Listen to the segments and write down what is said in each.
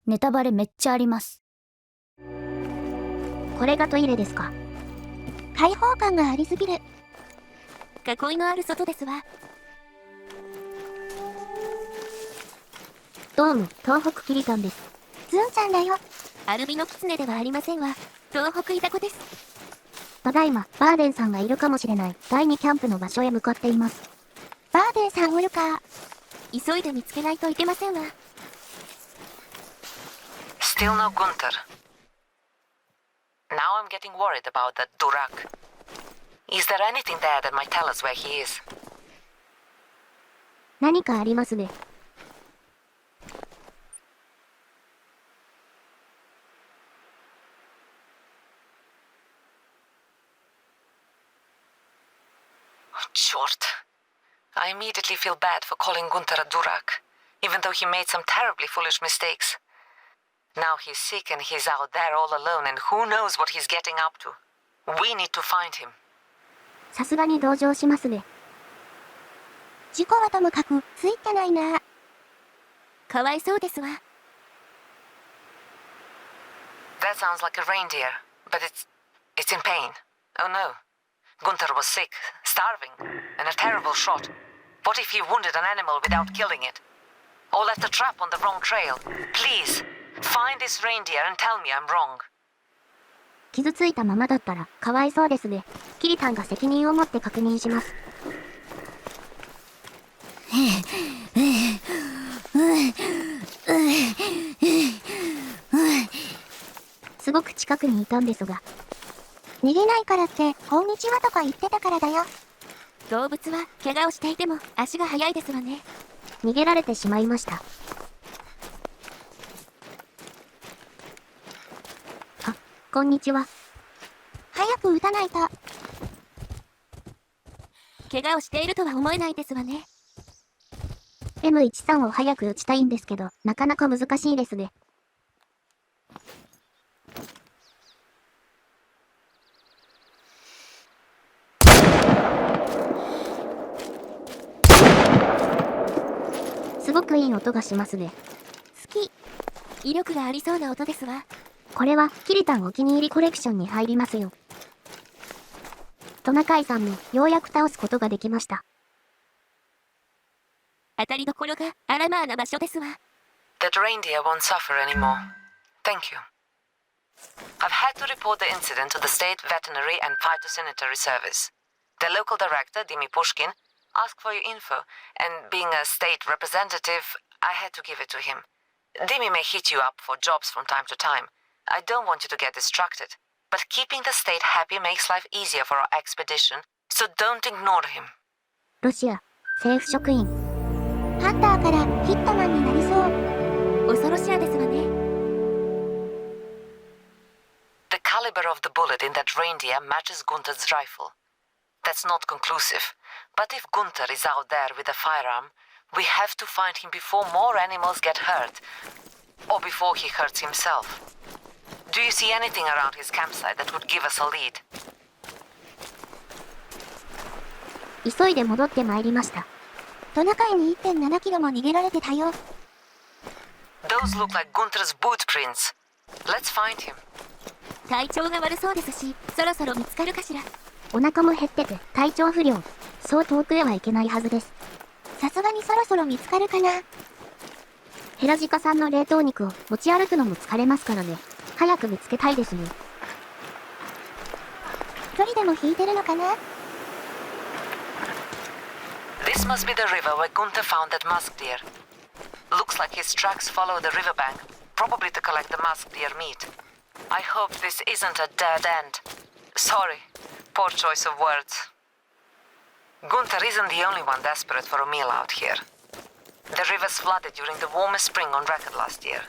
ネタバレめっちゃあります。これがトイレですか。開放感がありすぎる。囲いのある外ですわ。どうも、東北きりたんです。ズンちゃんだよ。アルビノキツネではありませんわ。東北イタコです。ただいま、バーデンさんがいるかもしれない第2キャンプの場所へ向かっています。バーデンさんおるか。急いで見つけないといけませんわ。Still no Gunther. Now I'm getting worried about that Durak. Is there anything there that might tell us where he is? 何かありますね。Short. I immediately feel bad for calling Gunther a Durak, even though he made some terribly foolish mistakes. Now he's sick and he's out there all alone and who knows what he's getting up to. We need to find him. さすがに同情しますね。事故はともかく、ついてないな。かわいそうですわ。That sounds like a reindeer, but it's in pain. Oh no. Gunther was sick, starving, and a terrible shot. What if he wounded an animal without killing it? Or left a trap on the wrong trail? Please, find this reindeer and tell me I'm wrong. 傷ついたままだったら、かわいそうですね。キリタンが責任を持って確認します。すごく近くにいたんですが。逃げないからって、こんにちはとか言ってたからだよ。動物は怪我をしていても足が速いですわね。逃げられてしまいました。あ、こんにちは。早く撃たないと。怪我をしているとは思えないですわね。M13 を早く撃ちたいんですけど、なかなか難しいですね。すごくいい音がしますね。好き。威力がありそうな音ですわ。これはキリタンお気に入りコレクションに入りますよ。トナカイさんもようやく倒すことができました。当たりどころがアラマーな場所ですわ。That reindeer won't suffer anymore. Thank you. I've had to report the incident to the State Veterinary and Phytosanitary Service. The local director, Dimi Pushkin, asked for your info, and being a state representative, I had to give it to him. Dimi may hit you up for jobs from time to time. I don't want you to get distracted, but keeping the state happy makes life easier for our expedition, so don't ignore him. ロシア、政府職員。ハンターからヒットマンになりそう。恐ろしやですわね。The caliber of the bullet in that reindeer matches Gunther's rifle. That's not conclusive, but if Gunther is out there with a firearm, we have to find him before more animals get hurt, or before he hurts himself. Do you see anything around his campsite that would give us a lead? 急いで戻ってまいりました。トナカイに 1.7 キロも逃げられてたよ。Those look like Gunther's boot prints. Let's find him. 体調が悪そうですし、そろそろ見つかるかしら。お腹も減ってて体調不良。そう遠くへは行けないはずです。さすがにそろそろ見つかるかな。ヘラジカさんの冷凍肉を持ち歩くのも疲れますからね。早く見つけたいですね。距離でも引いてるのかな。This must be the river where Gunther found that musk deer. Looks like his tracks follow the riverbank, probably to collect the musk deer meat. I hope this isn't a dead end. Sorry, poor choice of words. Gunther isn't the only one desperate for a meal out here. The rivers flooded during the warmest spring on record last year.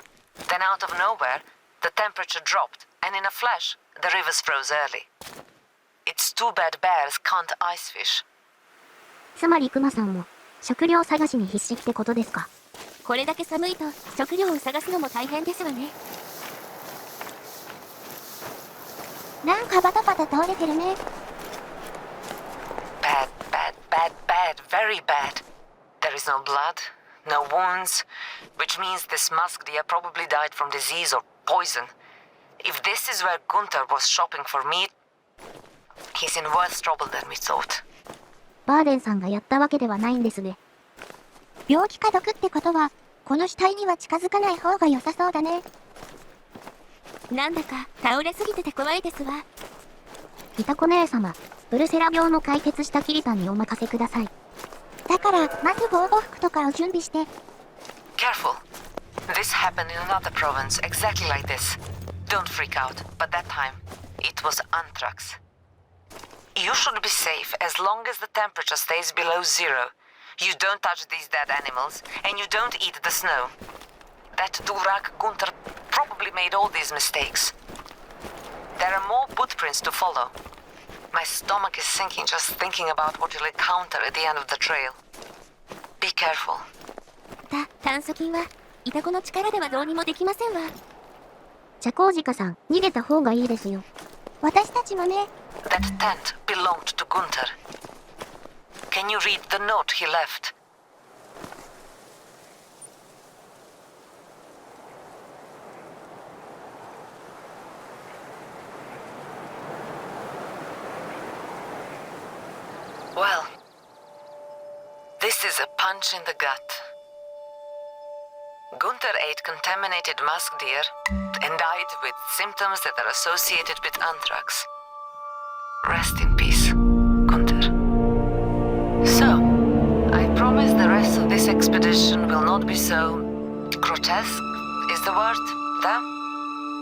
Then out of nowhere, the temperature dropped, and in a flash, the rivers froze early. It's too bad bears can't ice fish. つまりクマさんも食料探しに必死ってことですか。これだけ寒いと食料を探すのも大変ですわね。なんかバタバタ倒れてるね。Bad, bad, bad, bad, very bad. There is no blood, no wounds, which means this musk deer probably died from disease or poison. If this is where Gunther was shopping for meat, he's in worse trouble than we thought. バーデンさんがやったわけではないんですね。病気か毒ってことは、この死体には近づかない方が良さそうだね。なんだか倒れすぎてて怖いですわ。いたこ姉様、ブルセラ病も解決したキリタンにお任せください。だから、まず防護服とかを準備して。Careful. This happened in another province, exactly like this. Don't freak out, but that time, it was anthrax. You should be safe as long as the temperature stays below 0. You don't touch these dead animals, and you don't eat the snow. That Durak Gunther probably made all these mistakes. There are more footprints to follow. My stomach is sinking just thinking about what you'll encounter at the end of the trail. Be careful. 炭疽菌は、イタコの力ではどうにもできませんわ。ジャコウジカさん、逃げた方がいいですよ。私たちもね。That tent belonged to Gunther. Can you read the note he left? Well, this is a punch in the gut. Gunther ate contaminated musk deer and died with symptoms that are associated with anthrax. Rest in peace, Gunther. So, I promise the rest of this expedition will not be so grotesque, is the word, да?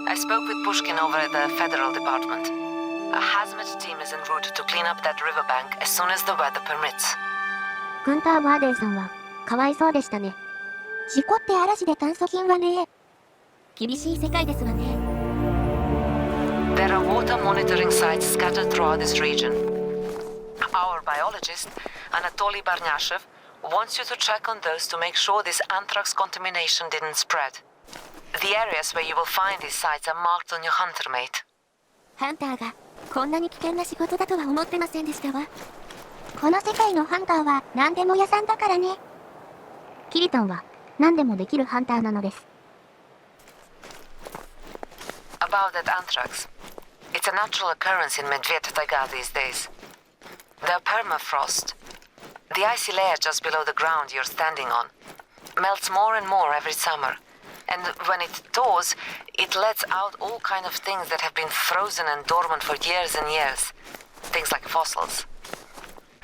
I spoke with Pushkin over at the Federal Department. A hazmat team is en route to clean up that riverbank as soon as the weather permits. グンター・バーデンさんは、かわいそうでしたね。事故って嵐で炭疽菌はね。厳しい世界ですわね。There are water monitoring sites scattered throughout this region. Our biologist, Anatoly Barnyashev, wants you to check on those to make sure this anthrax contamination didn't spread. The areas where you will find these sites are marked on your hunter mate. ハンターが、こんなに危険な仕事だとは思ってませんでしたわ。この世界のハンターは何でも屋さんだからね。キリタンは、何でもできるハンターなのです。About that anthrax. It's a natural occurrence in Medved Taiga these days. The permafrost, the icy layer just below the ground you're standing on, melts more and more every summer. And when it thaws, it lets out all kind of things that have been frozen and dormant for years and years. Things like fossils.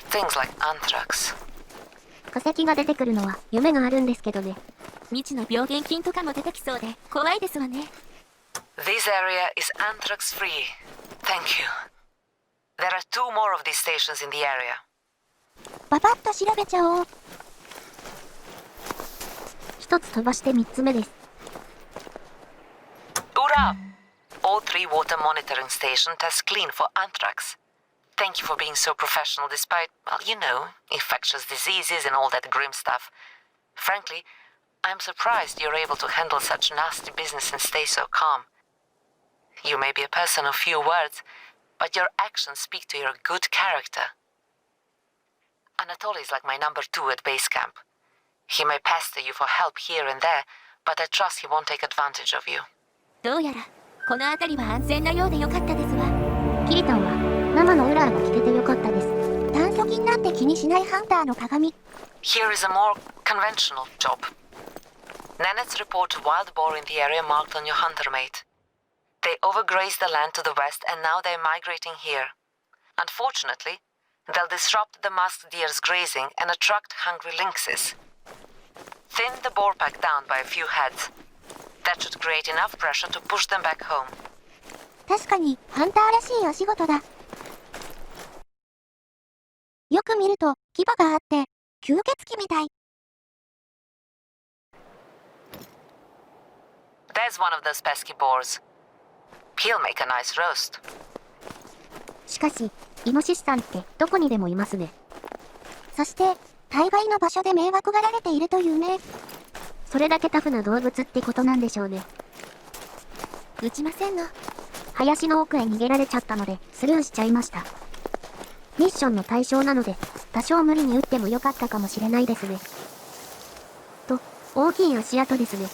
Things like anthrax. 化石が出てくるのは夢があるんですけどね。未知の病原菌とかも出てきそうで怖いですわね。This area is anthrax free. Thank you. There are 2 more of these stations in the area. パパッと調べちゃおう。一つ飛ばして3つ目です。Ura! All 3 water monitoring stations test clean for anthrax. Thank you for being so professional despite, well, you know, infectious diseases and all that grim stuff. Frankly, I'm surprised you're able to handle such nasty business and stay so calm. You may be a person of few words, but your actions speak to your good character. Anatoly is like my number 2 at base camp. He may pester you for help here and there, but I trust he won't take advantage of you. どうやら、この辺りは安全なようでよかったですわ。キリタンは、生のウラーが聞けてよかったです。炭疽菌なんて気にしないハンターの鏡。Here is a more conventional job. Nanets report wild boar in the area marked on your hunter mate. They overgrazed the land to the west and now they're migrating here. Unfortunately, they'll disrupt the musk deer's grazing and attract hungry lynxes. Thin the boar pack down by a few heads. That should create enough pressure to push them back home. 確かに、ハンターらしいお仕事だ。よく見ると、牙があって、吸血鬼みたい。There's one of those pesky boars. He'll make a nice roast. しかし、イノシシさんってどこにでもいますね。そして、大概の場所で迷惑がられているというね。それだけタフな動物ってことなんでしょうね。撃ちませんの。林の奥へ逃げられちゃったので、スルーしちゃいました。ミッションの対象なので、多少無理に撃ってもよかったかもしれないですね。大きい足跡ですね。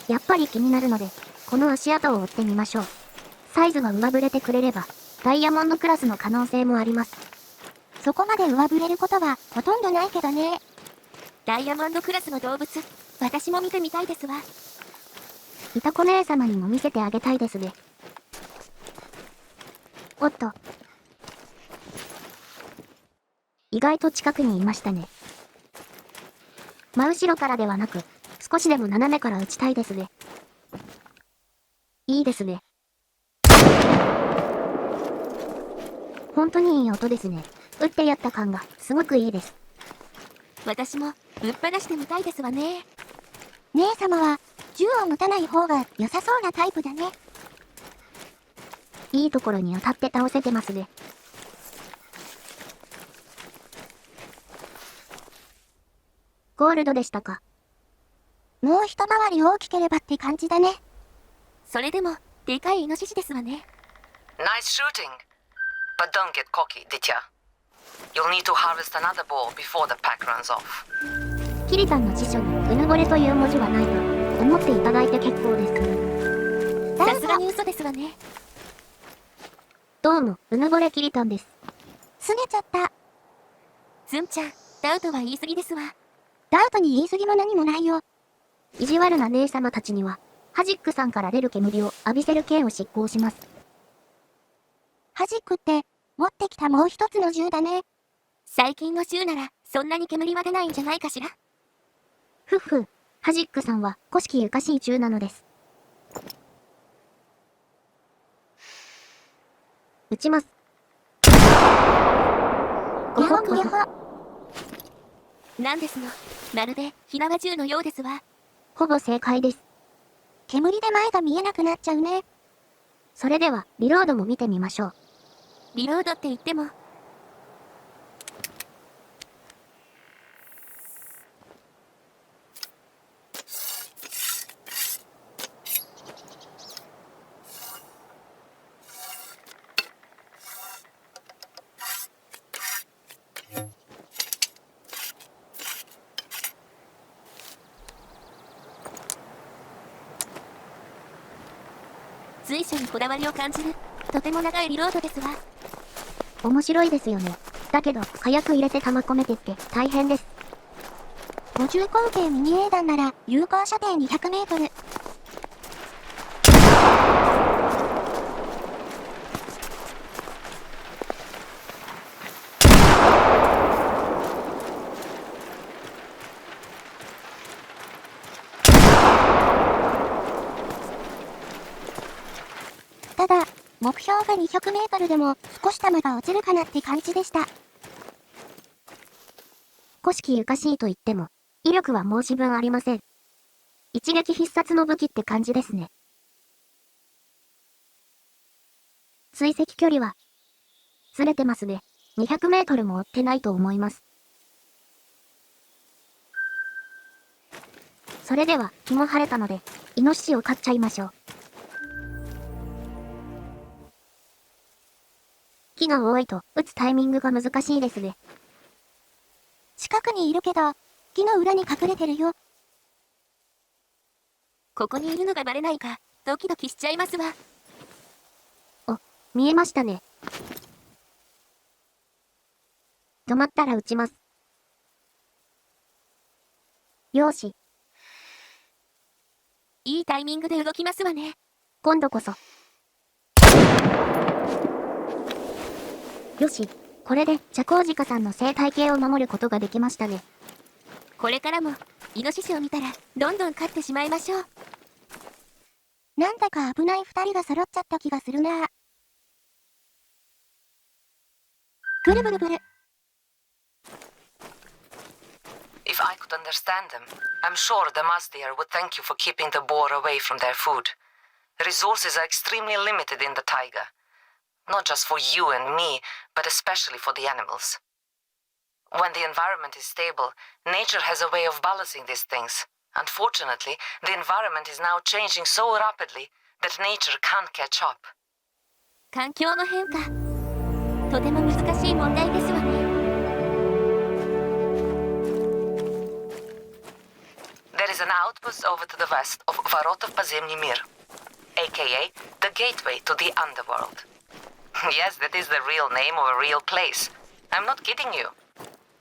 やっぱり気になるので、この足跡を追ってみましょう。サイズが上振れてくれれば、ダイヤモンドクラスの可能性もあります。そこまで上振れることはほとんどないけどね。ダイヤモンドクラスの動物、私も見てみたいですわ。いたこ姉様にも見せてあげたいですね。おっと。意外と近くにいましたね。真後ろからではなく、少しでも斜めから撃ちたいですね。いいですね。本当にいい音ですね。撃ってやった感がすごくいいです。私もぶっ放してみたいですわね。姉様は銃を持たない方が良さそうなタイプだね。いいところに当たって倒せてますね。ゴールドでしたか。もう一回り大きければって感じだね。それでも、でかいイノシシですわね。Nice shooting. But don't get cocky, did ya? You'll need to harvest another ball before the pack runs off. キリタンの辞書にうぬぼれという文字はないと思っていただいて結構です。さすがに嘘ですわね。どうも、うぬぼれキリタンです。すねちゃった。ズンちゃん、ダウトは言い過ぎですわ。ダウトに言い過ぎも何もないよ。意地悪な姉様たちには、ハジックさんから出る煙を浴びせる刑を執行します。ハジックって、持ってきたもう一つの銃だね。最近の銃なら、そんなに煙は出ないんじゃないかしら。ふっふ、ハジックさんは古式ゆかしい銃なのです。撃ちます。ギャホギャホ。なんですの、まるで火縄銃のようですわ。ほぼ正解です。煙で前が見えなくなっちゃうね。それでは、リロードも見てみましょう。リロードって言っても、随所にこだわりを感じる、とても長いリロードですわ。面白いですよね。だけど、早く入れて弾込めてって大変です。50口径ミニ英弾なら有効射程200メートル。ただ、目標が200メートルでも少し弾が落ちるかなって感じでした。古式ゆかしいと言っても、威力は申し分ありません。一撃必殺の武器って感じですね。追跡距離は、ずれてますね。200メートルも追ってないと思います。それでは、日も晴れたので、イノシシを飼っちゃいましょう。木が多いと、撃つタイミングが難しいですね。近くにいるけど、木の裏に隠れてるよ。ここにいるのがバレないか、ドキドキしちゃいますわ。見えましたね。止まったら撃ちます。よし、いいタイミングで動きますわね。今度こそ。よし、これで、茶麹鹿さんの生態系を守ることができましたね。これからも、イノシシを見たら、どんどん飼ってしまいましょう。なんだか危ない二人が揃っちゃった気がするな。ブルブルブル。If I could understand them, I'm sure the Mazdir would thank you for keeping the boar away from their food. The resources are extremely limited in the taiga. Not just for you and me, but especially for the animals. When the environment is stable, nature has a way of balancing these things. Unfortunately, the environment is now changing so rapidly that nature can't catch up. 環境の変化、とても難しい問題ですわね。an outpost over to the west of Varotov Podzemny Mir, aka the gateway to the underworld. Yes, that is the real name of a real place. I'm not kidding you.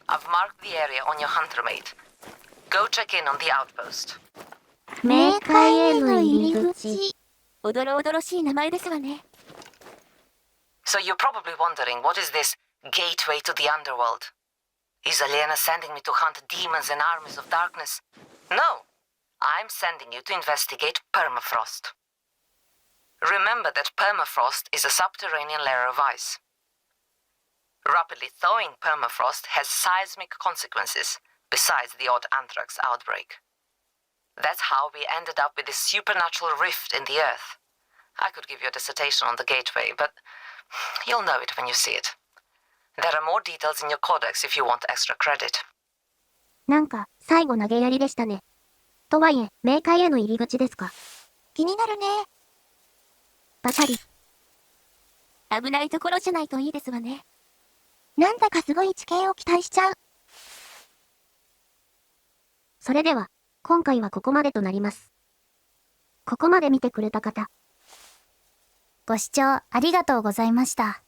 I've marked the area on your hunter mate. Go check in on the outpost. 冥界への入り口。おどろおどろしい名前ですわね。So you're probably wondering, what is this gateway to the underworld? Is Elena sending me to hunt demons and armies of darkness? No, I'm sending you to investigate permafrost. Remember that permafrost is a subterranean layer of ice. Rapidly thawing permafrost has seismic consequences, besides the odd anthrax outbreak. That's how we ended up with this supernatural rift in the earth. I could give you a dissertation on the gateway, but you'll know it when you see it. There are more details in your codex if you want extra credit. なんか、最後投げやりでしたね。とはいえ、冥界への入り口ですか。気になるね。バシャリ。危ないところじゃないといいですわね。なんだかすごい地形を期待しちゃう。それでは、今回はここまでとなります。ここまで見てくれた方、ご視聴ありがとうございました。